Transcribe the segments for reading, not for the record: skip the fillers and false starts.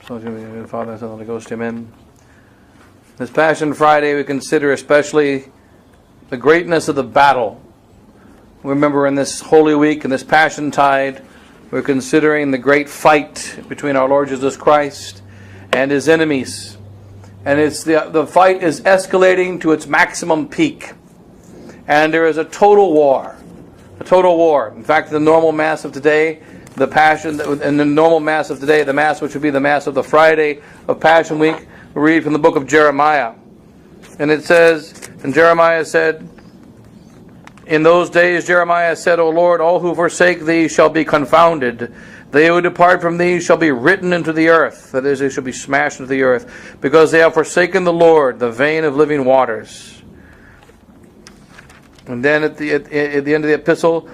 So, Father, Son, and Holy Ghost, amen. This Passion Friday, we consider especially the greatness of the battle. Remember, in this Holy Week, in this Passion Tide, we're considering the great fight between our Lord Jesus Christ and His enemies. And it's the fight is escalating to its maximum peak. And there is a total war. A total war. In fact, the normal Mass of today, the Passion, and the normal Mass of today, the Mass which would be the Mass of the Friday of Passion Week, we read from the book of Jeremiah. And it says, and Jeremiah said, in those days Jeremiah said, O Lord, all who forsake Thee shall be confounded. They who depart from Thee shall be written into the earth. That is, they shall be smashed into the earth, because they have forsaken the Lord, the vein of living waters. And then at the end of the epistle,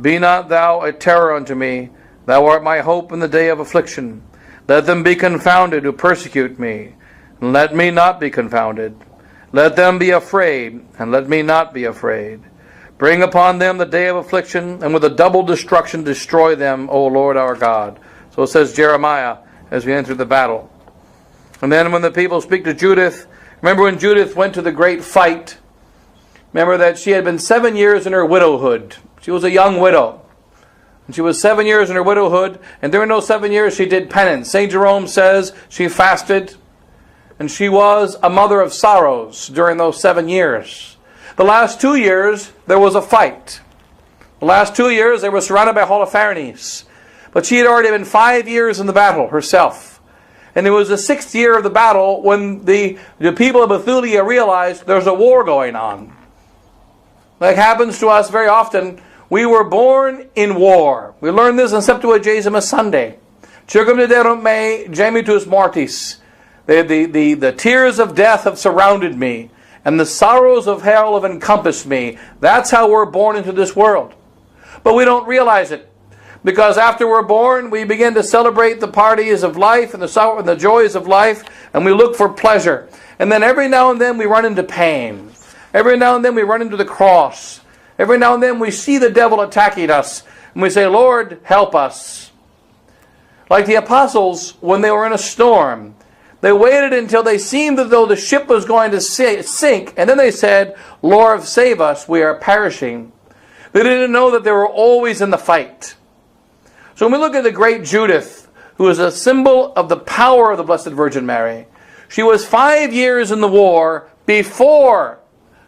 be not thou a terror unto me. Thou art my hope in the day of affliction. Let them be confounded who persecute me, and let me not be confounded. Let them be afraid, and let me not be afraid. Bring upon them the day of affliction, and with a double destruction destroy them, O Lord our God. So says Jeremiah as we enter the battle. And then when the people speak to Judith, remember when Judith went to the great fight, remember that she had been 7 years in her widowhood. She was a young widow. And she was 7 years in her widowhood, and during those 7 years she did penance. St. Jerome says she fasted, and she was a mother of sorrows during those 7 years. The last 2 years, there was a fight. The last 2 years, they were surrounded by Holofernes. But she had already been 5 years in the battle herself. And it was the 6th year of the battle when the people of Bethulia realized there's a war going on. Like happens to us very often, we were born in war. We learned this in Septuagesima Sunday. Circumdederunt me gemitus mortis. The tears of death have surrounded me, and the sorrows of hell have encompassed me. That's how we're born into this world. But we don't realize it. Because after we're born, we begin to celebrate the parties of life and the joys of life, and we look for pleasure. And then every now and then we run into pain. Every now and then we run into the cross. Every now and then we see the devil attacking us, and we say, Lord, help us. Like the apostles, when they were in a storm, they waited until they seemed as though the ship was going to sink, and then they said, Lord, save us, we are perishing. They didn't know that they were always in the fight. So when we look at the great Judith, who is a symbol of the power of the Blessed Virgin Mary, she was 5 years in the war before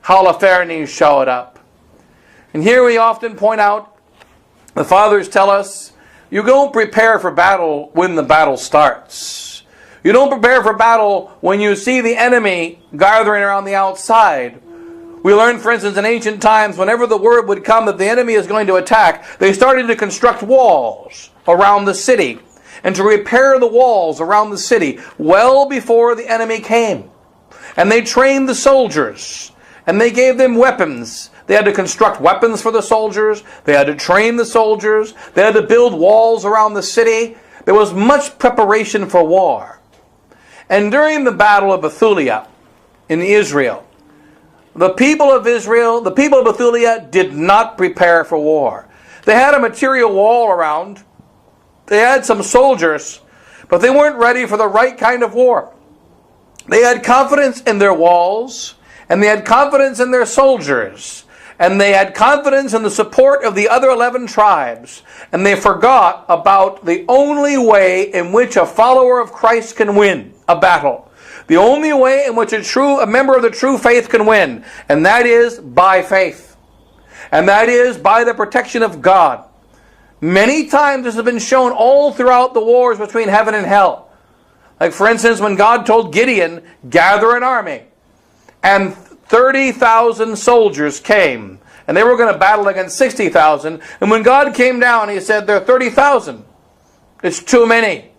Holofernes showed up. And here we often point out, the fathers tell us, you don't prepare for battle when the battle starts. You don't prepare for battle when you see the enemy gathering around the outside. We learned, for instance, in ancient times, whenever the word would come that the enemy is going to attack, they started to construct walls around the city and to repair the walls around the city well before the enemy came. And they trained the soldiers, and they gave them weapons. They had to construct weapons for the soldiers. They had to train the soldiers. They had to build walls around the city. There was much preparation for war. And during the battle of Bethulia in Israel, the people of Bethulia did not prepare for war. They had a material wall around. They had some soldiers, but they weren't ready for the right kind of war. They had confidence in their walls, and they had confidence in their soldiers, and they had confidence in the support of the other 11 tribes, and they forgot about the only way in which a follower of Christ can win a battle. The only way in which a member of the true faith can win, and that is by faith. And that is by the protection of God. Many times this has been shown all throughout the wars between heaven and hell. Like for instance, when God told Gideon, gather an army, and 30,000 soldiers came, and they were going to battle against 60,000, and when God came down, He said, there are 30,000. It's too many.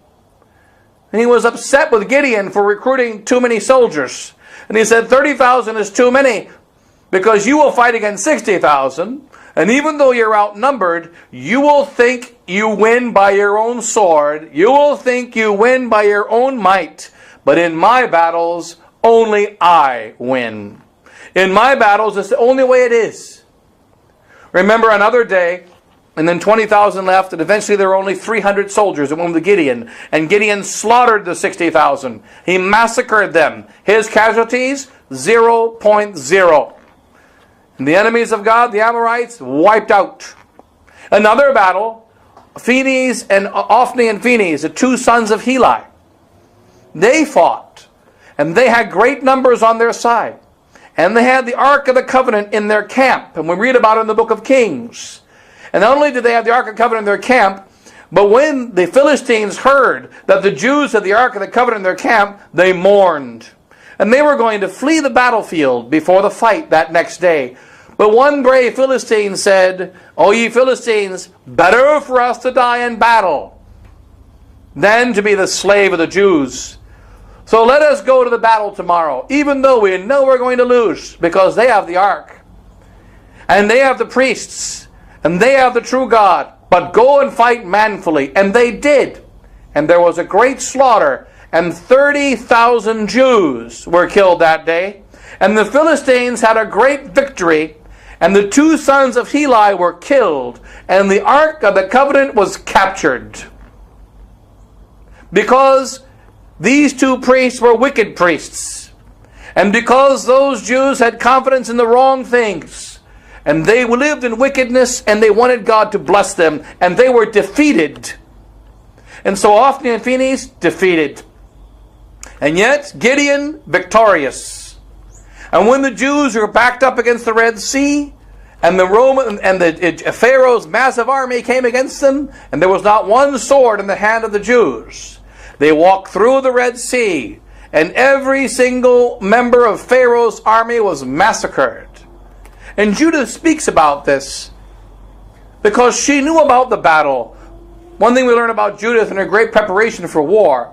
And He was upset with Gideon for recruiting too many soldiers. And He said, 30,000 is too many, because you will fight against 60,000, and even though you're outnumbered, you will think you win by your own sword. You will think you win by your own might. But in my battles, only I win. In my battles, it's the only way it is. Remember another day, And then 20,000 left, and eventually there were only 300 soldiers that went with Gideon. And Gideon slaughtered the 60,000. He massacred them. His casualties, 0.0. And the enemies of God, the Amorites, wiped out. Another battle, Phinehas and Ophni and Phinehas, the two sons of Heli. They fought, and they had great numbers on their side. And they had the Ark of the Covenant in their camp. And we read about it in the book of Kings. And not only did they have the Ark of the Covenant in their camp, but when the Philistines heard that the Jews had the Ark of the Covenant in their camp, they mourned. And they were going to flee the battlefield before the fight that next day. But one brave Philistine said, "O ye Philistines, better for us to die in battle than to be the slave of the Jews. So let us go to the battle tomorrow, even though we know we're going to lose, because they have the ark, and they have the priests, and they have the true God. But go and fight manfully." And they did. And there was a great slaughter, and 30,000 Jews were killed that day. And the Philistines had a great victory, and the two sons of Heli were killed, and the Ark of the Covenant was captured. Because these two priests were wicked priests, and because those Jews had confidence in the wrong things, and they lived in wickedness, and they wanted God to bless them, and they were defeated. And so Ophni and Phinehas defeated. And yet Gideon victorious. And when the Jews were backed up against the Red Sea, and the Pharaoh's massive army came against them, and there was not one sword in the hand of the Jews, they walked through the Red Sea, and every single member of Pharaoh's army was massacred. And Judith speaks about this because she knew about the battle. One thing we learn about Judith in her great preparation for war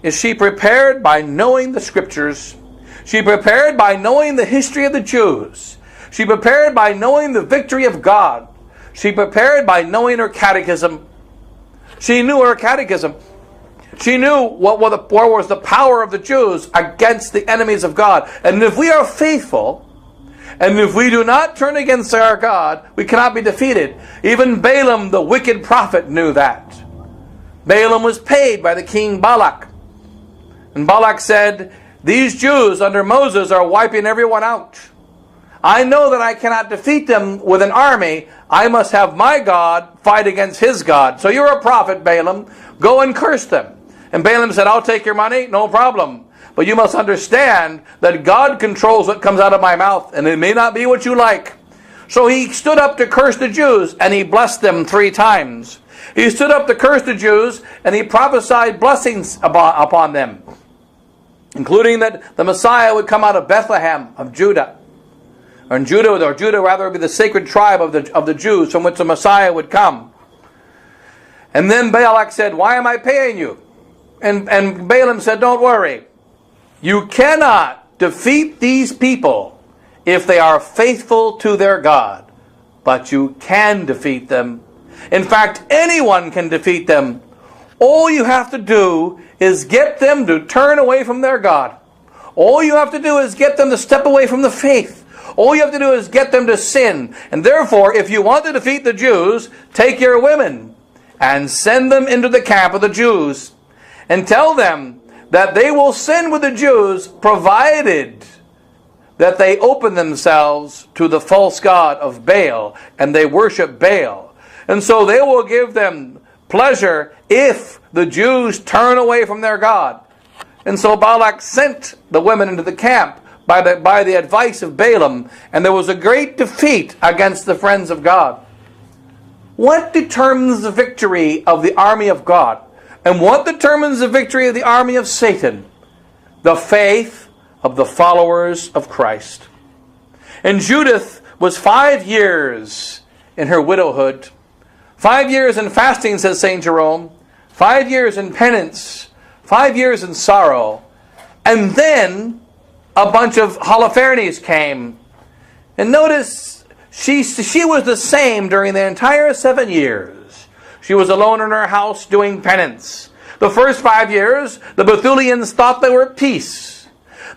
is she prepared by knowing the Scriptures. She prepared by knowing the history of the Jews. She prepared by knowing the victory of God. She prepared by knowing her catechism. She knew her catechism. She knew what was the power of the Jews against the enemies of God. And if we are faithful, and if we do not turn against our God, we cannot be defeated. Even Balaam, the wicked prophet, knew that. Balaam was paid by the king Balak. And Balak said, "These Jews under Moses are wiping everyone out. I know that I cannot defeat them with an army. I must have my God fight against his God. So you're a prophet, Balaam. Go and curse them." And Balaam said, "I'll take your money, no problem. But you must understand that God controls what comes out of my mouth, and it may not be what you like." So he stood up to curse the Jews, and he blessed them 3 times. He stood up to curse the Jews, and he prophesied blessings upon them, including that the Messiah would come out of Bethlehem of Judah. Or Judah rather would be the sacred tribe of the Jews from which the Messiah would come. And then Balak said, "Why am I paying you?" And Balaam said, "Don't worry. You cannot defeat these people if they are faithful to their God. But you can defeat them. In fact, anyone can defeat them. All you have to do is get them to turn away from their God. All you have to do is get them to step away from the faith. All you have to do is get them to sin. And therefore, if you want to defeat the Jews, take your women and send them into the camp of the Jews and tell them that they will sin with the Jews provided that they open themselves to the false god of Baal and they worship Baal. And so they will give them pleasure if the Jews turn away from their God." And so Balak sent the women into the camp by the advice of Balaam, and there was a great defeat against the friends of God. What determines the victory of the army of God? And what determines the victory of the army of Satan? The faith of the followers of Christ. And Judith was 5 years in her widowhood. 5 years in fasting, says St. Jerome. 5 years in penance. 5 years in sorrow. And then a bunch of Holofernes came. And notice, she was the same during the entire 7 years. She was alone in her house doing penance. The first 5 years, the Bethulians thought they were at peace.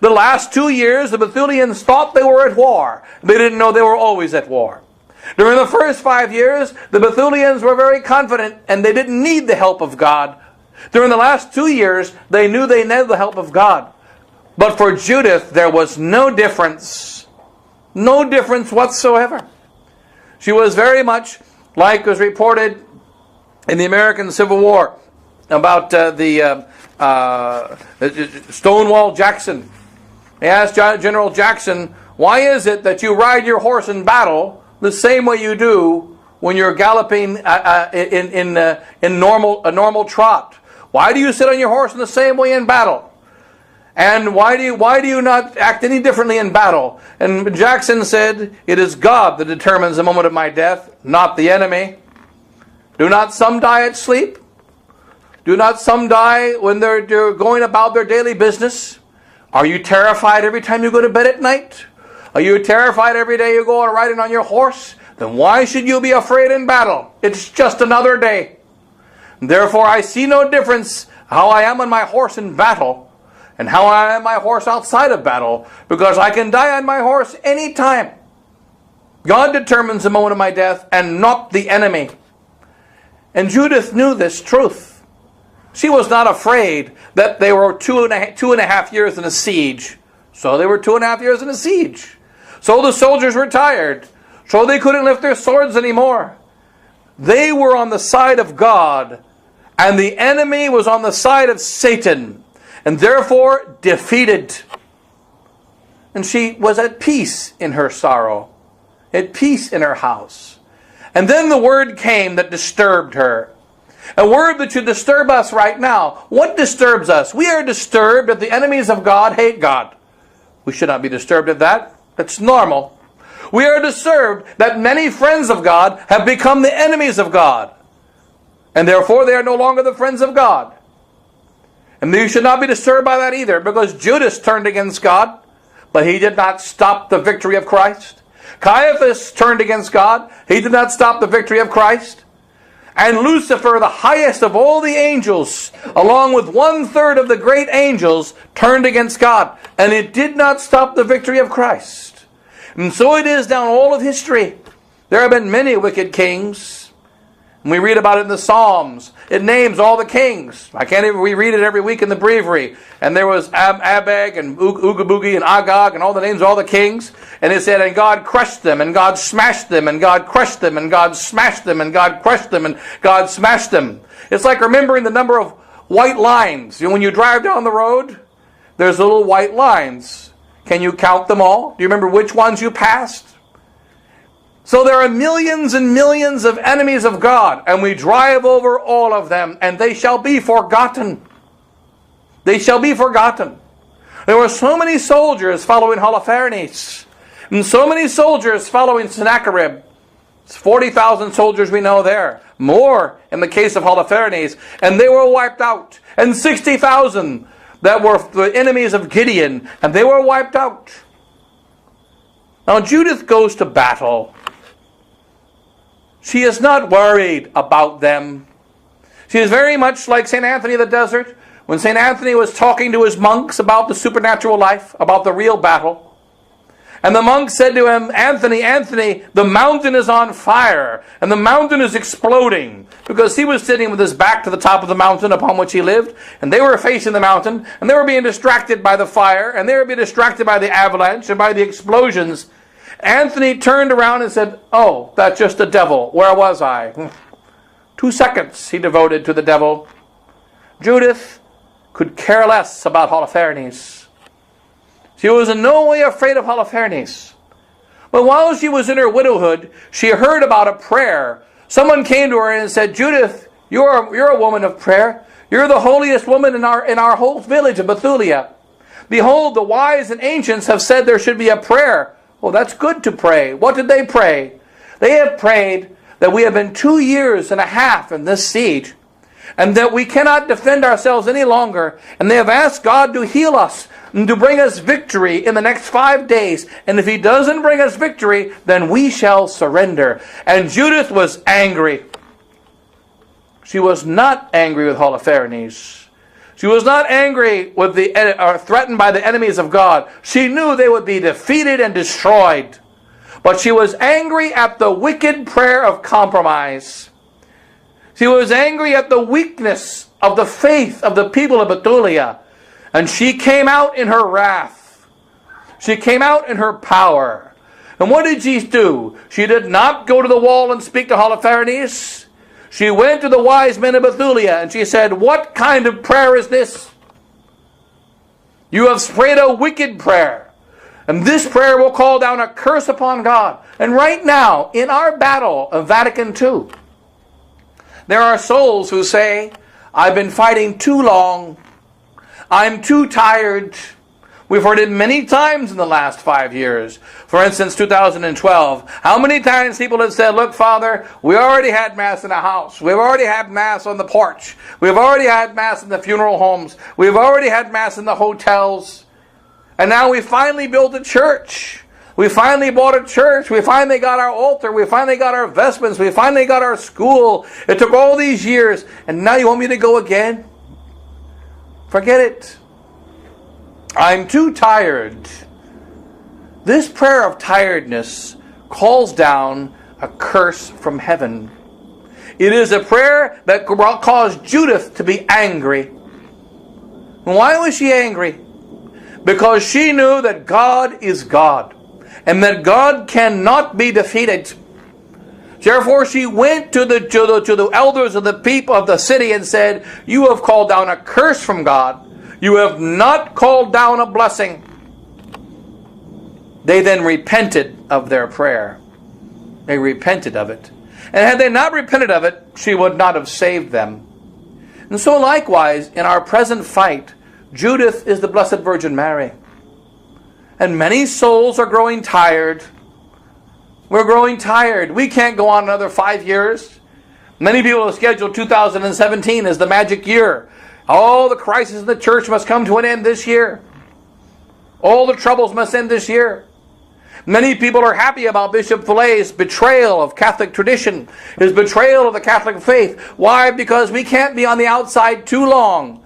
The last 2 years, the Bethulians thought they were at war. They didn't know they were always at war. During the first 5 years, the Bethulians were very confident and they didn't need the help of God. During the last 2 years, they knew they needed the help of God. But for Judith, there was no difference. No difference whatsoever. She was very much like was reported in the American Civil War about Stonewall Jackson. They asked General Jackson, why is it that you ride your horse in battle the same way you do when you're galloping in a normal trot? Why do you sit on your horse in the same way in battle? And why do you not act any differently in battle? And Jackson said, it is God that determines the moment of my death, not the enemy. Do not some die at sleep? Do not some die when they're going about their daily business? Are you terrified every time you go to bed at night? Are you terrified every day you go riding on your horse? Then why should you be afraid in battle? It's just another day. Therefore I see no difference how I am on my horse in battle and how I am on my horse outside of battle, because I can die on my horse any time. God determines the moment of my death and not the enemy. And Judith knew this truth. She was not afraid that they were two and a half years in a siege. So they were 2.5 years in a siege. So the soldiers were tired. So they couldn't lift their swords anymore. They were on the side of God, and the enemy was on the side of Satan, and therefore defeated. And she was at peace in her sorrow, at peace in her house. And then the word came that disturbed her. A word that should disturb us right now. What disturbs us? We are disturbed that the enemies of God hate God. We should not be disturbed at that. It's normal. We are disturbed that many friends of God have become the enemies of God. And therefore they are no longer the friends of God. And you should not be disturbed by that either, because Judas turned against God, but he did not stop the victory of Christ. Caiaphas turned against God. He did not stop the victory of Christ. And Lucifer, the highest of all the angels, along with 1/3 of the great angels, turned against God. And it did not stop the victory of Christ. And so it is down all of history. There have been many wicked kings. And we read about it in the Psalms. It names all the kings. We read it every week in the breviary. And there was Abag and Ugaboogie and Agag and all the names of all the kings. And it said, and God crushed them, and God smashed them, and God crushed them, and God smashed them, and God crushed them, and God smashed them. It's like remembering the number of white lines. When you drive down the road, there's little white lines. Can you count them all? Do you remember which ones you passed? So there are millions and millions of enemies of God, and we drive over all of them, and they shall be forgotten. They shall be forgotten. There were so many soldiers following Holofernes, and so many soldiers following Sennacherib. It's 40,000 soldiers we know there. More in the case of Holofernes, and they were wiped out. And 60,000 that were the enemies of Gideon, and they were wiped out. Now Judith goes to battle. She is not worried about them. She is very much like St. Anthony of the Desert, when St. Anthony was talking to his monks about the supernatural life, about the real battle. And the monks said to him, Anthony, Anthony, the mountain is on fire, and the mountain is exploding. Because he was sitting with his back to the top of the mountain upon which he lived, and they were facing the mountain, and they were being distracted by the fire, and they were being distracted by the avalanche and by the explosions. Anthony turned around and said, oh, that's just the devil. Where was I? 2 seconds he devoted to the devil. Judith could care less about Holofernes. She was in no way afraid of Holofernes. But while she was in her widowhood, she heard about a prayer. Someone came to her and said, Judith, you're a woman of prayer. You're the holiest woman in our whole village of Bethulia. Behold, the wise and ancients have said there should be a prayer. Well, that's good to pray. What did they pray? They have prayed that we have been 2.5 years in this siege, and that we cannot defend ourselves any longer. And they have asked God to heal us and to bring us victory in the next 5 days. And if He doesn't bring us victory, then we shall surrender. And Judith was angry. She was not angry with Holofernes. She was not angry with or threatened by the enemies of God. She knew they would be defeated and destroyed. But she was angry at the wicked prayer of compromise. She was angry at the weakness of the faith of the people of Bethulia. And she came out in her wrath. She came out in her power. And what did she do? She did not go to the wall and speak to Holofernes. She went to the wise men of Bethulia and she said, what kind of prayer is this? You have prayed a wicked prayer. And this prayer will call down a curse upon God. And right now, in our battle of Vatican II, there are souls who say, I've been fighting too long. I'm too tired. We've heard it many times in the last 5 years. For instance, 2012. How many times people have said, look, Father, we already had Mass in the house. We've already had Mass on the porch. We've already had Mass in the funeral homes. We've already had Mass in the hotels. And now we finally built a church. We finally bought a church. We finally got our altar. We finally got our vestments. We finally got our school. It took all these years. And now you want me to go again? Forget it. I'm too tired. This prayer of tiredness calls down a curse from heaven. It is a prayer that caused Judith to be angry. Why was she angry? Because she knew that God is God and that God cannot be defeated. Therefore she went to the elders of the people of the city and said, you have called down a curse from God. You have not called down a blessing. They then repented of their prayer. They repented of it. And had they not repented of it, she would not have saved them. And so likewise, in our present fight, Judith is the Blessed Virgin Mary. And many souls are growing tired. We're growing tired. We can't go on another 5 years. Many people have scheduled 2017 as the magic year. All the crises in the church must come to an end this year. All the troubles must end this year. Many people are happy about Bishop Fillet's betrayal of Catholic tradition, his betrayal of the Catholic faith. Why? Because we can't be on the outside too long.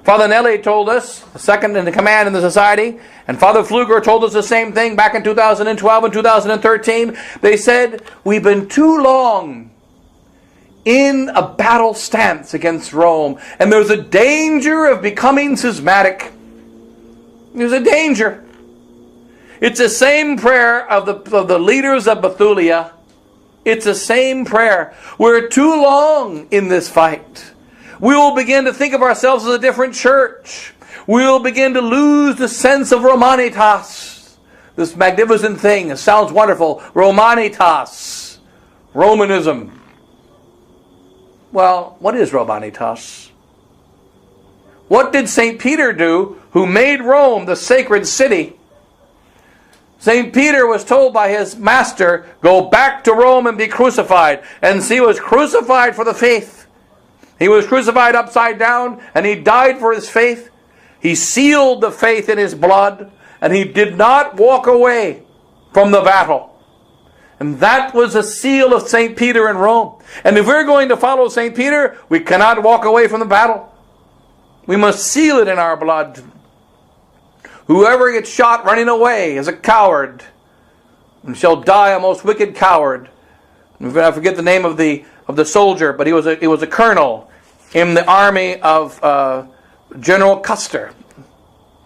Father Nelly told us, the second in command in the society, and Father Pfluger told us the same thing back in 2012 and 2013. They said, we've been too long in a battle stance against Rome, and there's a danger of becoming schismatic. There's a danger. It's the same prayer of the leaders of Bethulia. It's the same prayer. We're too long in this fight. We will begin to think of ourselves as a different church. We will begin to lose the sense of Romanitas. This magnificent thing, it sounds wonderful. Romanitas. Romanism. Well, what is Romanitas? What did St. Peter do, who made Rome the sacred city? St. Peter was told by his master, go back to Rome and be crucified. And he was crucified for the faith. He was crucified upside down, and he died for his faith. He sealed the faith in his blood, and he did not walk away from the battle. And that was a seal of St. Peter in Rome. And if we're going to follow St. Peter, we cannot walk away from the battle. We must seal it in our blood. Whoever gets shot running away is a coward, and shall die a most wicked coward. I forget the name of the soldier, but he was a colonel in the army of General Custer.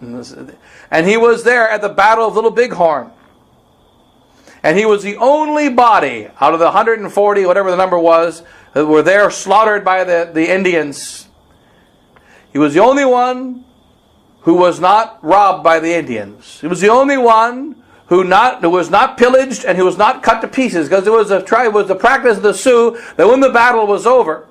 And he was there at the Battle of Little Bighorn. And he was the only body out of the 140, whatever the number was, that were there slaughtered by the Indians. He was the only one who was not robbed by the Indians. He was the only one who was not pillaged and who was not cut to pieces, because it was the practice of the Sioux that when the battle was over,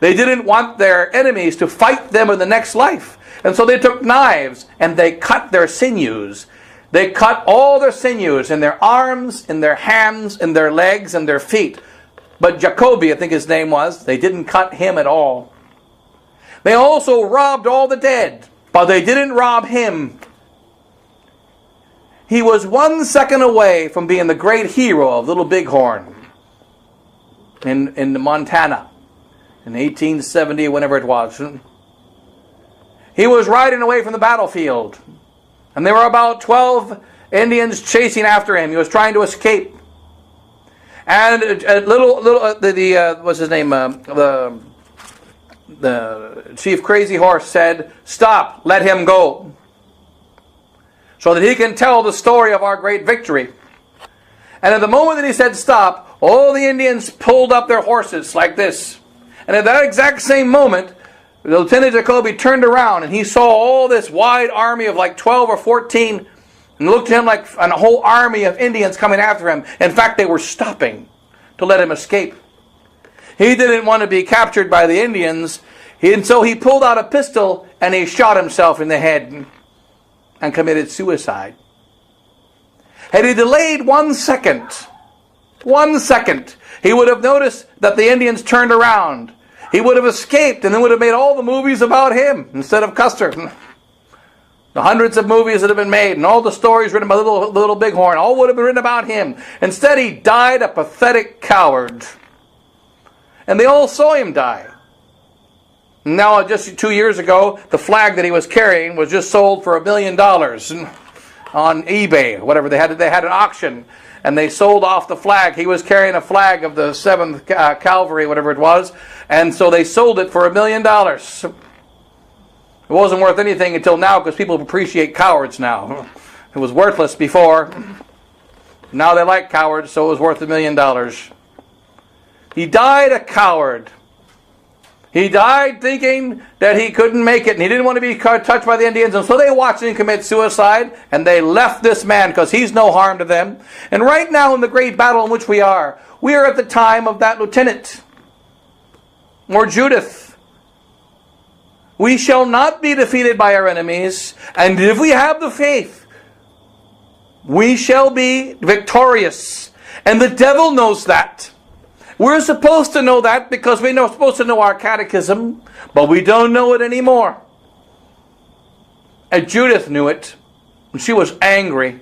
they didn't want their enemies to fight them in the next life. And so they took knives and they cut their sinews. They cut all their sinews in their arms, in their hands, in their legs, and their feet. But Jacobi, I think his name was, they didn't cut him at all. They also robbed all the dead, but they didn't rob him. He was 1 second away from being the great hero of Little Bighorn in Montana in 1870, whenever it was. He was riding away from the battlefield. And there were about 12 Indians chasing after him. He was trying to escape. And what's his name? The chief crazy horse said, "Stop, let him go," so that he can tell the story of our great victory. And at the moment that he said stop, all the Indians pulled up their horses like this. And at that exact same moment, Lieutenant Jacoby turned around and he saw all this wide army of like 12 or 14 and looked at him like a whole army of Indians coming after him. In fact, they were stopping to let him escape. He didn't want to be captured by the Indians, and so he pulled out a pistol and he shot himself in the head and committed suicide. Had he delayed 1 second, he would have noticed that the Indians turned around. He would have escaped and then would have made all the movies about him instead of Custer. The hundreds of movies that have been made and all the stories written by Little Bighorn, all would have been written about him. Instead, he died a pathetic coward. And they all saw him die. Now, just 2 years ago, the flag that he was carrying was just sold for $1 million on eBay, whatever. They had an auction, and they sold off the flag. He was carrying a flag of the 7th Cavalry, whatever it was, and so they sold it for $1 million. It wasn't worth anything until now, because people appreciate cowards now. It was worthless before. Now they like cowards, so it was worth $1 million. He died a coward. He died thinking that he couldn't make it, and he didn't want to be touched by the Indians, and so they watched him commit suicide, and they left this man because he's no harm to them. And right now in the great battle in which we are at the time of that lieutenant, or Judith. We shall not be defeated by our enemies, and if we have the faith, we shall be victorious. And the devil knows that. We're supposed to know that because we're supposed to know our catechism, but we don't know it anymore. And Judith knew it, and she was angry.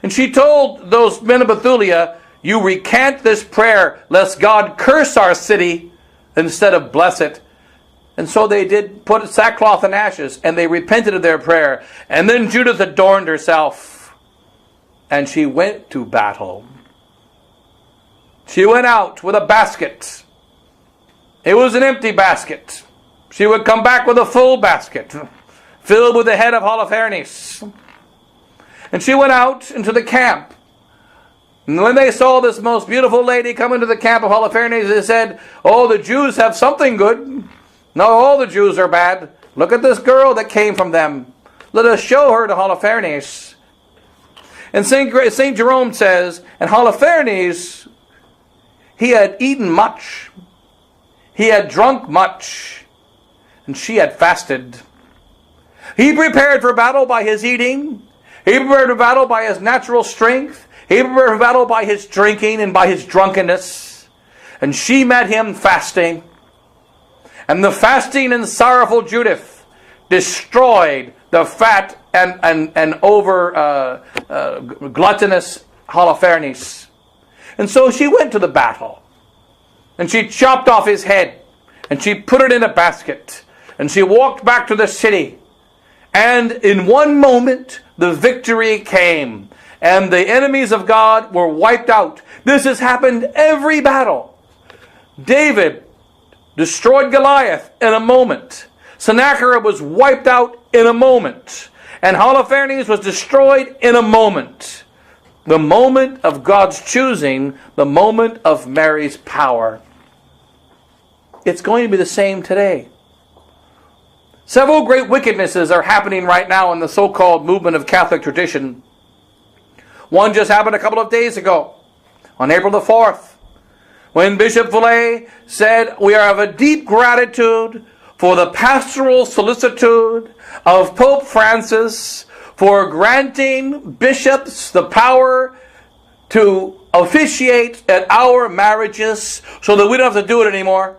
And she told those men of Bethulia, "You recant this prayer, lest God curse our city instead of bless it." And so they did put sackcloth and ashes, and they repented of their prayer. And then Judith adorned herself, and she went to battle. She went out with a basket. It was an empty basket. She would come back with a full basket, filled with the head of Holofernes. And she went out into the camp. And when they saw this most beautiful lady come into the camp of Holofernes, they said, "Oh, the Jews have something good. No, all the Jews are bad. Look at this girl that came from them. Let us show her to Holofernes." And St. Jerome says, and Holofernes, he had eaten much, he had drunk much, and she had fasted. He prepared for battle by his eating. He prepared for battle by his natural strength. He prepared for battle by his drinking and by his drunkenness. And she met him fasting. And the fasting and sorrowful Judith destroyed the fat and over gluttonous Holofernes. And so she went to the battle. And she chopped off his head. And she put it in a basket. And she walked back to the city. And in one moment, the victory came. And the enemies of God were wiped out. This has happened every battle. David destroyed Goliath in a moment. Sennacherib was wiped out in a moment. And Holofernes was destroyed in a moment. The moment of God's choosing, the moment of Mary's power. It's going to be the same today. Several great wickednesses are happening right now in the so-called movement of Catholic tradition. One just happened a couple of days ago, on April the 4th, when Bishop Villay said, "We are of a deep gratitude for the pastoral solicitude of Pope Francis for granting bishops the power to officiate at our marriages so that we don't have to do it anymore.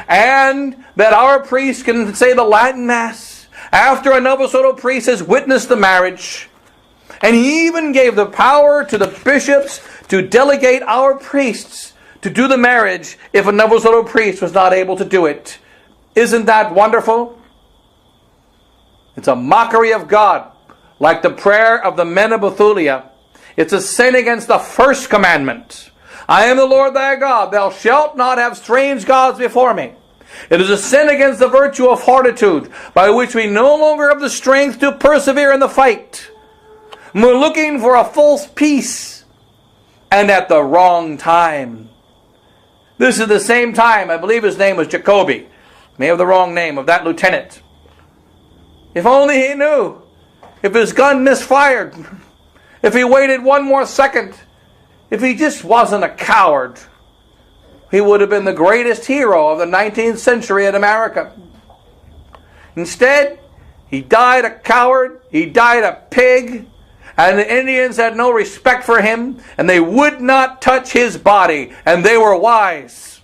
And that our priests can say the Latin Mass after a Novus Ordo priest has witnessed the marriage. And he even gave the power to the bishops to delegate our priests to do the marriage if a Novus Ordo priest was not able to do it." Isn't that wonderful? It's a mockery of God. like the prayer of the men of Bethulia. It's a sin against the first commandment. I am the Lord thy God. Thou shalt not have strange gods before me. It is a sin against the virtue of fortitude, by which we no longer have the strength to persevere in the fight. We're looking for a false peace, and at the wrong time. This is the same time, I believe his name was Jacoby. May have the wrong name of that lieutenant. If only he knew. If his gun misfired. If he waited one more second. If he just wasn't a coward. He would have been the greatest hero of the 19th century in America. Instead, he died a coward. He died a pig. And the Indians had no respect for him. And they would not touch his body. And they were wise.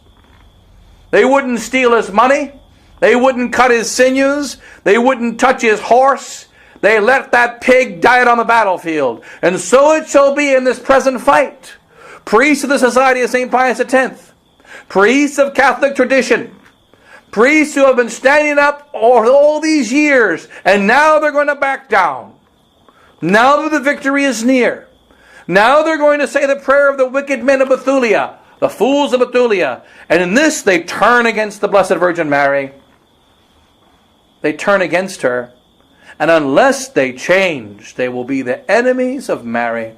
They wouldn't steal his money. They wouldn't cut his sinews. They wouldn't touch his horse. They let that pig die on the battlefield. And so it shall be in this present fight. Priests of the Society of St. Pius X. Priests of Catholic tradition. Priests who have been standing up all these years. And now they're going to back down. Now that the victory is near. Now they're going to say the prayer of the wicked men of Bethulia. The fools of Bethulia. And in this they turn against the Blessed Virgin Mary. They turn against her. And unless they change, they will be the enemies of Mary.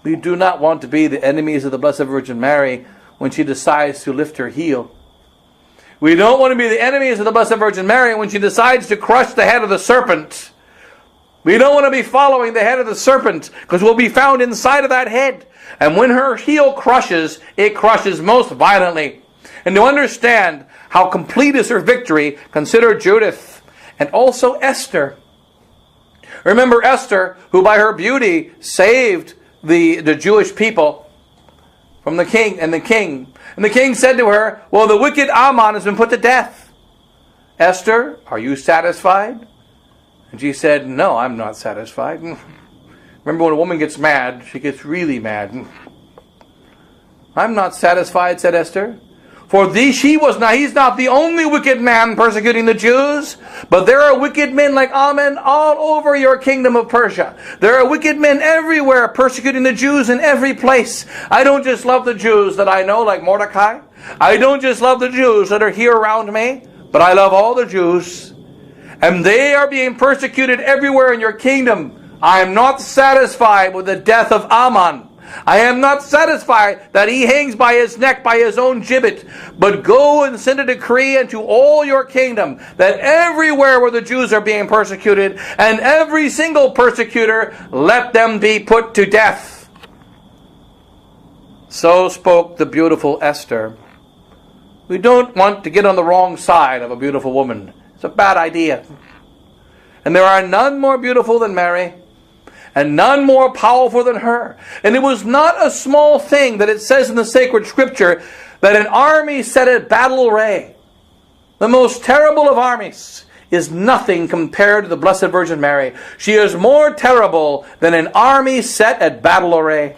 We do not want to be the enemies of the Blessed Virgin Mary when she decides to lift her heel. We don't want to be the enemies of the Blessed Virgin Mary when she decides to crush the head of the serpent. We don't want to be following the head of the serpent, because we'll be found inside of that head. And when her heel crushes, it crushes most violently. And to understand how complete is her victory, consider Judith and also Esther. Remember Esther, who by her beauty saved the Jewish people from the king. And the king said to her, well, the wicked Aman has been put to death. Esther, are you satisfied? And she said, no, I'm not satisfied. Remember when a woman gets mad, she gets really mad. I'm not satisfied, said Esther. For he's not the only wicked man persecuting the Jews, but there are wicked men like Aman all over your kingdom of Persia. There are wicked men everywhere persecuting the Jews in every place. I don't just love the Jews that I know, like Mordecai. I don't just love the Jews that are here around me, but I love all the Jews. And they are being persecuted everywhere in your kingdom. I am not satisfied with the death of Aman. I am not satisfied that he hangs by his neck by his own gibbet, but go and send a decree into all your kingdom that everywhere where the Jews are being persecuted, and every single persecutor, let them be put to death. So spoke the beautiful Esther. We don't want to get on the wrong side of a beautiful woman. It's a bad idea. And there are none more beautiful than Mary, and none more powerful than her. And it was not a small thing that it says in the sacred scripture that an army set at battle array, the most terrible of armies, is nothing compared to the Blessed Virgin Mary. She is more terrible than an army set at battle array.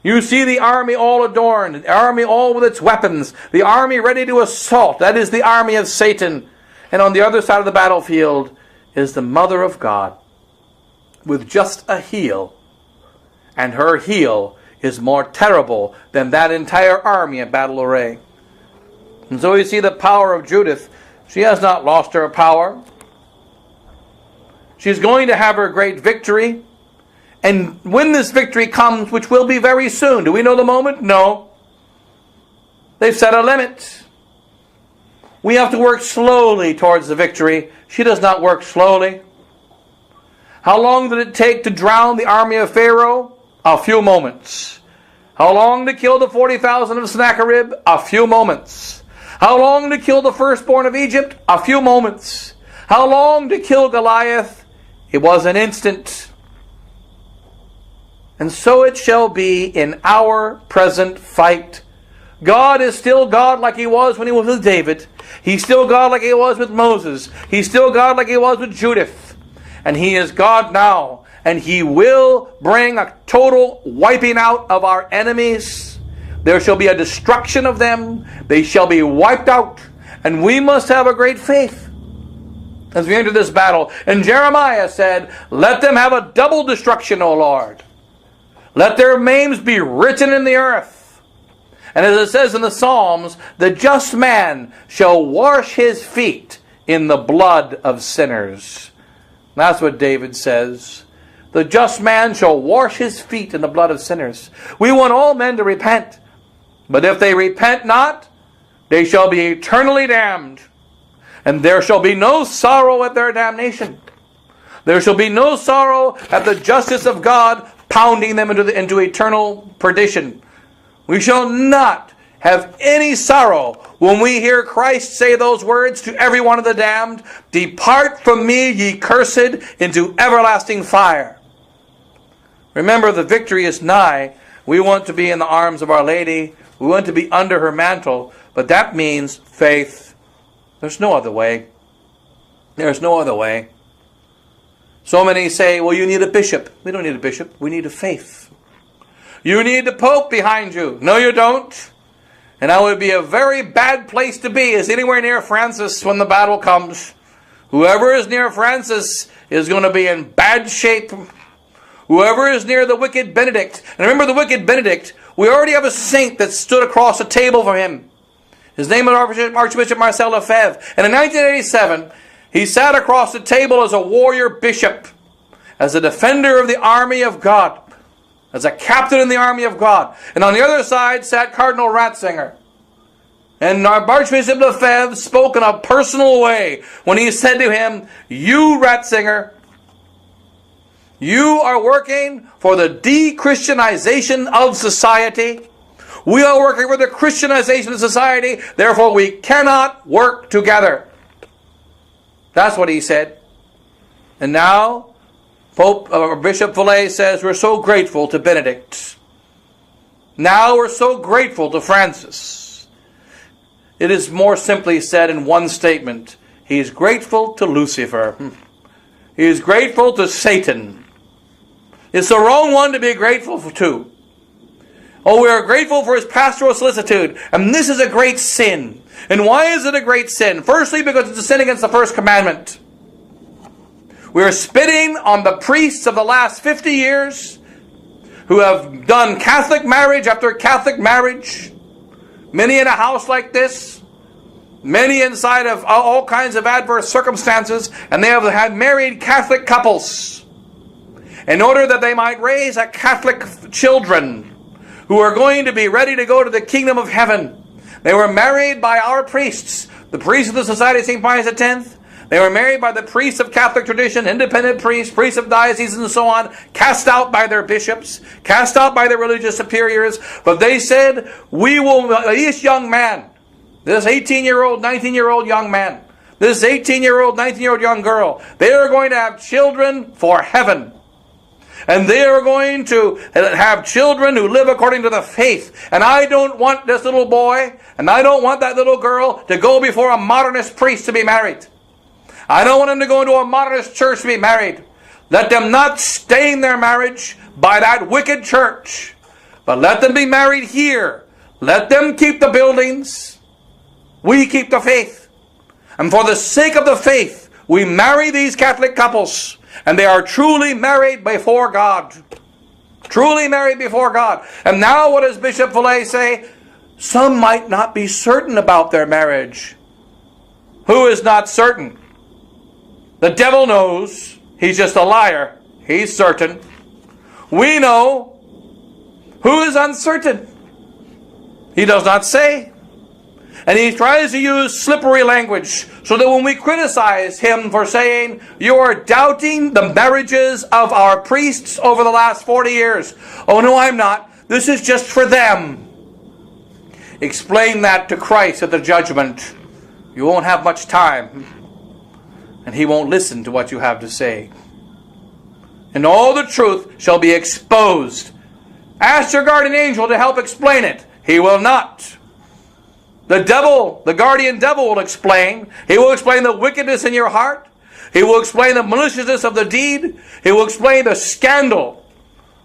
You see the army all adorned, the army all with its weapons, the army ready to assault. That is the army of Satan. And on the other side of the battlefield is the Mother of God, with just a heel, and her heel is more terrible than that entire army in battle array. And so you see the power of Judith. She has not lost her power. She's going to have her great victory. And when this victory comes, which will be very soon, do we know the moment? No. They've set a limit. We have to work slowly towards the victory. She does not work slowly. How long did it take to drown the army of Pharaoh? A few moments. How long to kill the 40,000 of Sennacherib? A few moments. How long to kill the firstborn of Egypt? A few moments. How long to kill Goliath? It was an instant. And so it shall be in our present fight. God is still God like He was when He was with David. He's still God like He was with Moses. He's still God like He was with Judith. And He is God now. And He will bring a total wiping out of our enemies. There shall be a destruction of them. They shall be wiped out. And we must have a great faith. as we enter this battle. And Jeremiah said, let them have a double destruction, O Lord. Let their names be written in the earth. And as it says in the Psalms, the just man shall wash his feet in the blood of sinners. That's what David says. The just man shall wash his feet in the blood of sinners. We want all men to repent. But if they repent not, they shall be eternally damned. And there shall be no sorrow at their damnation. There shall be no sorrow at the justice of God pounding them into eternal perdition. We shall not have any sorrow when we hear Christ say those words to every one of the damned, depart from me, ye cursed, into everlasting fire. Remember, the victory is nigh. We want to be in the arms of Our Lady. We want to be under her mantle. But that means faith. There's no other way. There's no other way. So many say, well, you need a bishop. We don't need a bishop. We need a faith. You need the Pope behind you. No, you don't. And that would be a very bad place to be, is anywhere near Francis when the battle comes. Whoever is near Francis is going to be in bad shape. Whoever is near the wicked Benedict. And remember the wicked Benedict, we already have a saint that stood across a table for him. His name was Archbishop Marcel Lefebvre. And in 1987, he sat across the table as a warrior bishop, as a defender of the army of God, as a captain in the army of God. And on the other side sat Cardinal Ratzinger. And our Archbishop Lefebvre spoke in a personal way when he said to him, you, Ratzinger, you are working for the de-Christianization of society. We are working for the Christianization of society. Therefore, we cannot work together. That's what he said. And now, Bishop Villay says, we're so grateful to Benedict. Now we're so grateful to Francis. It is more simply said in one statement. He's grateful to Lucifer. He is grateful to Satan. It's the wrong one to be grateful to. Oh, we are grateful for his pastoral solicitude. And this is a great sin. And why is it a great sin? Firstly, because it's a sin against the first commandment. We are spitting on the priests of the last 50 years who have done Catholic marriage after Catholic marriage. Many in a house like this. Many inside of all kinds of adverse circumstances. And they have had married Catholic couples in order that they might raise a Catholic children who are going to be ready to go to the kingdom of heaven. They were married by our priests, the priests of the Society of St. Pius X. They were married by the priests of Catholic tradition, independent priests, priests of dioceses and so on, cast out by their bishops, cast out by their religious superiors. But they said, we will, this young man, this 18-year-old, 19-year-old young man, this 18-year-old, 19-year-old young girl, they are going to have children for heaven. And they are going to have children who live according to the faith. And I don't want this little boy, and I don't want that little girl to go before a modernist priest to be married. I don't want them to go into a modernist church to be married. Let them not stain their marriage by that wicked church. But let them be married here. Let them keep the buildings. We keep the faith. And for the sake of the faith, we marry these Catholic couples. And they are truly married before God. Truly married before God. And now what does Bishop Villay say? Some might not be certain about their marriage. Who is not certain? The devil knows. He's just a liar. He's certain. We know. Who is uncertain? He does not say. And he tries to use slippery language so that when we criticize him for saying, you are doubting the marriages of our priests over the last 40 years. Oh, no, I'm not. This is just for them. Explain that to Christ at the judgment. You won't have much time. And he won't listen to what you have to say. And all the truth shall be exposed. Ask your guardian angel to help explain it. He will not. The devil, the guardian devil will explain. He will explain the wickedness in your heart. He will explain the maliciousness of the deed. He will explain the scandal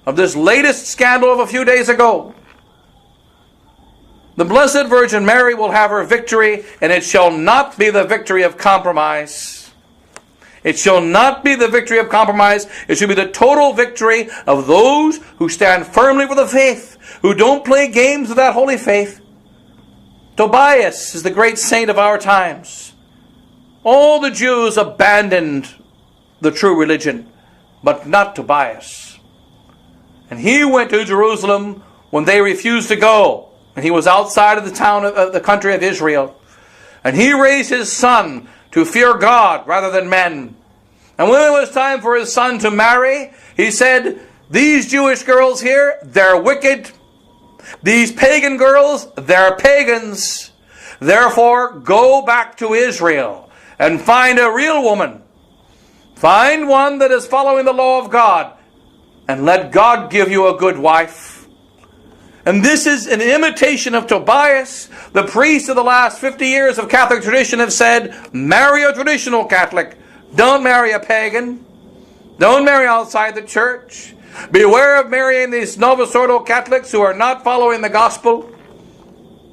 of this latest scandal of a few days ago. The Blessed Virgin Mary will have her victory, and it shall not be the victory of compromise. It shall not be the victory of compromise. It should be the total victory of those who stand firmly for the faith, who don't play games with that holy faith. Tobias is the great saint of our times. All the Jews abandoned the true religion, but not Tobias. And he went to Jerusalem when they refused to go. And he was outside of the town of the country of Israel. And he raised his son to fear God rather than men. And when it was time for his son to marry, he said, these Jewish girls here, they're wicked. These pagan girls, they're pagans. Therefore, go back to Israel and find a real woman. Find one that is following the law of God. And let God give you a good wife. And this is an imitation of Tobias. The priests of the last 50 years of Catholic tradition have said, marry a traditional Catholic. Don't marry a pagan. Don't marry outside the church. Beware of marrying these Novus Ordo Catholics who are not following the gospel.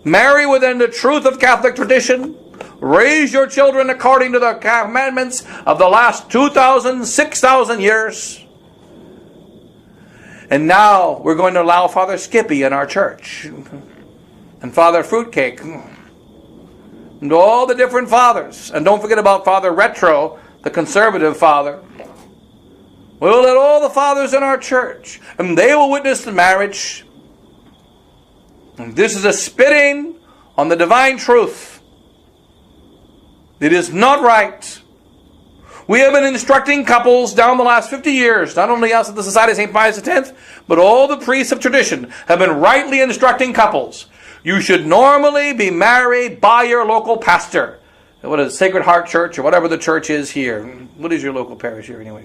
Marry within the truth of Catholic tradition. Raise your children according to the commandments of the last 2,000, 6,000 years. And now we're going to allow Father Skippy in our church. And Father Fruitcake. And all the different fathers. And don't forget about Father Retro, the conservative father. We'll let all the fathers in our church, and they will witness the marriage. And this is a spitting on the divine truth. It is not right. We have been instructing couples down the last 50 years, not only us at the Society of St. Pius X, but all the priests of tradition have been rightly instructing couples. You should normally be married by your local pastor. What is it, Sacred Heart Church, or whatever the church is here. What is your local parish here anyway?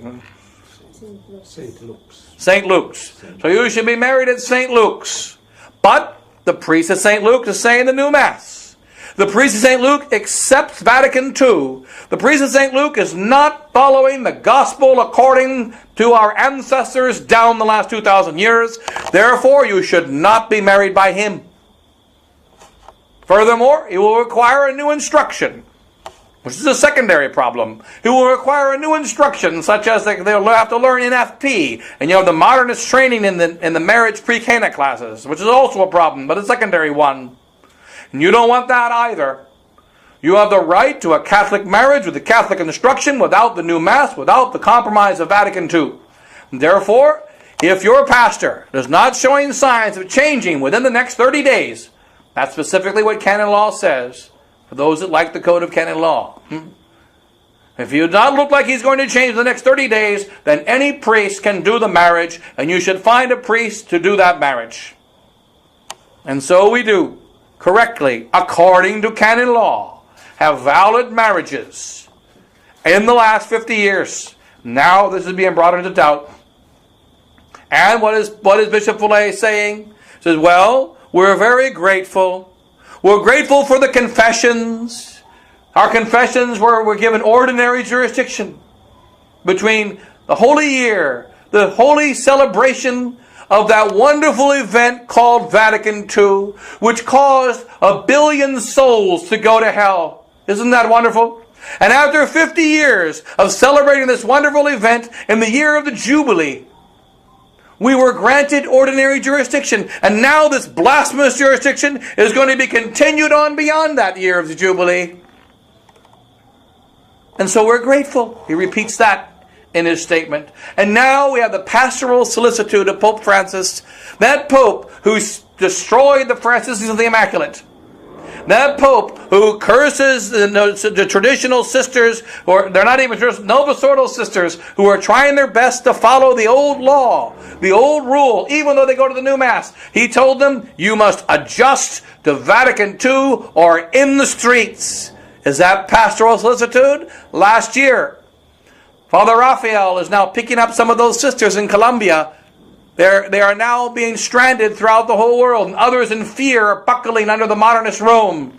St. Luke's. St. Luke's. So you should be married at St. Luke's. But the priest of St. Luke is saying the new Mass. The priest of St. Luke accepts Vatican II. The priest of St. Luke is not following the gospel according to our ancestors down the last 2,000 years. Therefore, you should not be married by him. Furthermore, he will require a new instruction, which is a secondary problem. He will require a new instruction, such as they'll have to learn NFP, and you have the modernist training in the marriage pre-Cana classes, which is also a problem, but a secondary one. And you don't want that either. You have the right to a Catholic marriage with the Catholic instruction, without the new Mass, without the compromise of Vatican II. And therefore, if your pastor is not showing signs of changing within the next 30 days, that's specifically what canon law says, for those that like the code of canon law. If he does not look like he's going to change in the next 30 days, then any priest can do the marriage, and you should find a priest to do that marriage. And so we do, correctly, according to canon law, have valid marriages in the last 50 years. Now this is being brought into doubt. And what is Bishop Follet saying? He says, well, we're very grateful. We're grateful for the confessions. Our confessions we're given ordinary jurisdiction between the Holy Year, the holy celebration of that wonderful event called Vatican II, which caused 1 billion souls to go to hell. Isn't that wonderful? And after 50 years of celebrating this wonderful event in the year of the Jubilee, we were granted ordinary jurisdiction. And now this blasphemous jurisdiction is going to be continued on beyond that year of the Jubilee. And so we're grateful. He repeats that in his statement. And now we have the pastoral solicitude of Pope Francis, that Pope who destroyed the Franciscans of the Immaculate. That Pope who curses the traditional sisters, or they're not even just Novus Ordo sisters, who are trying their best to follow the old law, the old rule, even though they go to the new Mass. He told them, you must adjust to Vatican II or in the streets. Is that pastoral solicitude? Last year, Father Raphael is now picking up some of those sisters in Colombia. They are now being stranded throughout the whole world, and others in fear are buckling under the modernist Rome.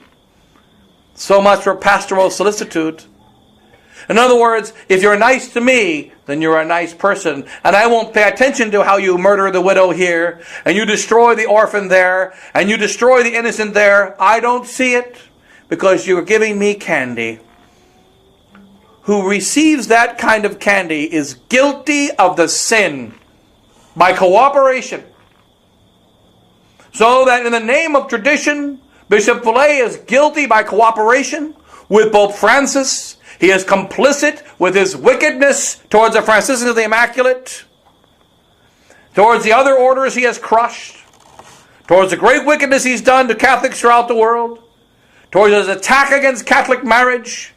So much for pastoral solicitude. In other words, if you're nice to me, then you're a nice person, and I won't pay attention to how you murder the widow here, and you destroy the orphan there, and you destroy the innocent there. I don't see it, because you're giving me candy. who receives that kind of candy is guilty of the sin by cooperation. So that in the name of tradition, Bishop Fillet is guilty by cooperation with Pope Francis. He is complicit with his wickedness towards the Franciscans of the Immaculate, towards the other orders he has crushed, towards the great wickedness he's done to Catholics throughout the world, towards his attack against Catholic marriage.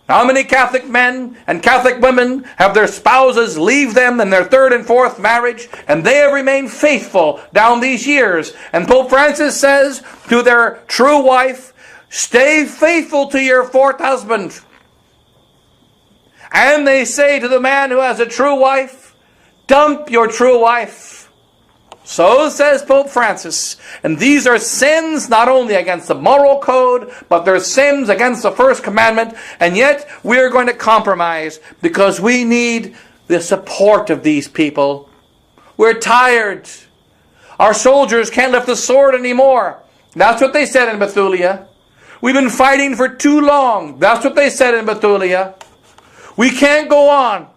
How many Catholic men and Catholic women have their spouses leave them in their third and fourth marriage, and they have remained faithful down these years? And Pope Francis says to their true wife, stay faithful to your fourth husband. And they say to the man who has a true wife, dump your true wife. So says Pope Francis. And these are sins not only against the moral code, but they're sins against the first commandment. And yet we are going to compromise because we need the support of these people. We're tired. Our soldiers can't lift the sword anymore. That's what they said in Bethulia. We've been fighting for too long. That's what they said in Bethulia. We can't go on.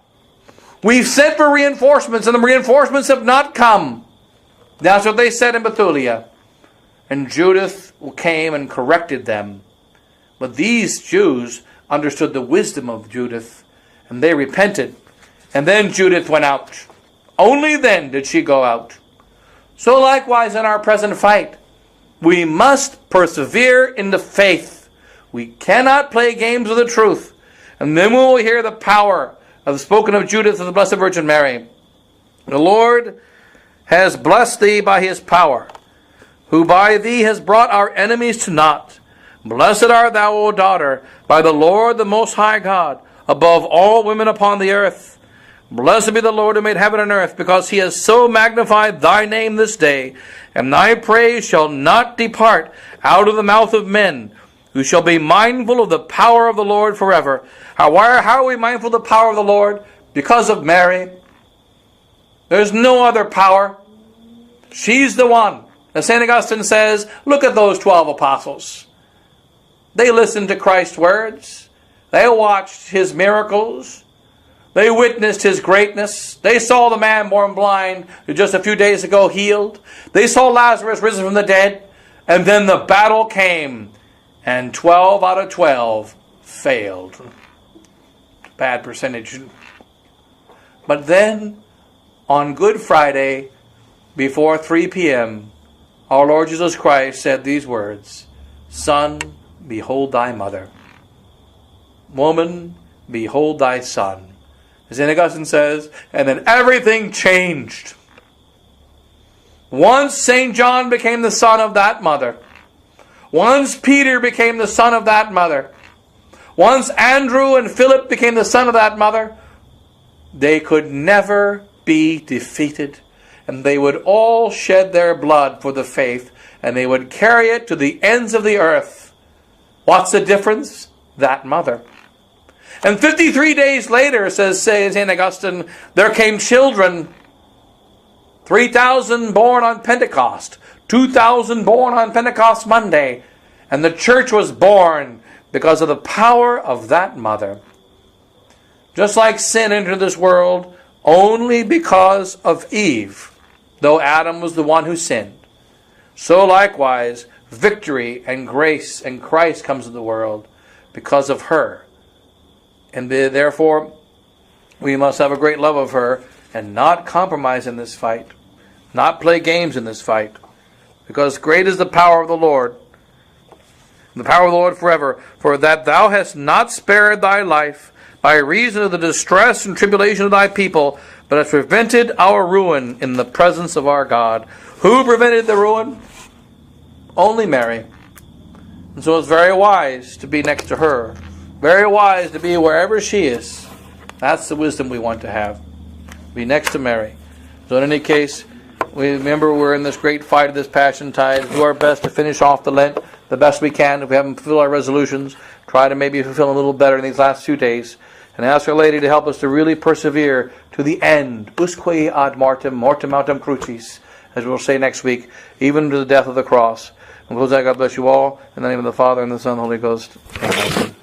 We've sent for reinforcements and the reinforcements have not come. That's what they said in Bethulia. And Judith came and corrected them. But these Jews understood the wisdom of Judith and they repented. And then Judith went out. Only then did she go out. So likewise in our present fight, we must persevere in the faith. We cannot play games with the truth. And then we will hear the power of the spoken of Judith of the Blessed Virgin Mary. The Lord has blessed thee by his power, who by thee has brought our enemies to naught. Blessed art thou, O daughter, by the Lord the Most High God, above all women upon the earth. Blessed be the Lord who made heaven and earth, because he has so magnified thy name this day, and thy praise shall not depart out of the mouth of men, who shall be mindful of the power of the Lord forever. How are we mindful of the power of the Lord? Because of Mary. There's no other power. She's the one. As St. Augustine says, look at those 12 apostles. They listened to Christ's words. They watched his miracles. They witnessed his greatness. They saw the man born blind who just a few days ago healed. They saw Lazarus risen from the dead. And then the battle came. And 12 out of 12 failed. Bad percentage. But then, on Good Friday, before 3 p.m., our Lord Jesus Christ said these words, Son, behold thy mother. Woman, behold thy son. As St. Augustine says, and then everything changed. Once St. John became the son of that mother. Once Peter became the son of that mother. Once Andrew and Philip became the son of that mother, they could never be defeated. And they would all shed their blood for the faith. And they would carry it to the ends of the earth. What's the difference? That mother. And 53 days later, says St. Augustine, there came children. 3,000 born on Pentecost. 2,000 born on Pentecost Monday. And the church was born because of the power of that mother. Just like sin entered this world only because of Eve, though Adam was the one who sinned, so likewise victory and grace and Christ comes into the world because of her. And therefore we must have a great love of her and not compromise in this fight, not play games in this fight, because great is the power of the Lord, the power of the Lord forever. For that thou hast not spared thy life by reason of the distress and tribulation of thy people, but hast prevented our ruin in the presence of our God. Who prevented the ruin? Only Mary. And so it's very wise to be next to her. Very wise to be wherever she is. That's the wisdom we want to have. Be next to Mary. So in any case, we remember we're in this great fight of this Passion Tide. Do our best to finish off the Lent the best we can. If we haven't fulfilled our resolutions, try to maybe fulfill a little better in these last few days. And ask Our Lady to help us to really persevere to the end. Usque ad mortem, mortem autem crucis, as we'll say next week, even to the death of the cross. And close that, God bless you all. In the name of the Father, and the Son, and the Holy Ghost. Amen.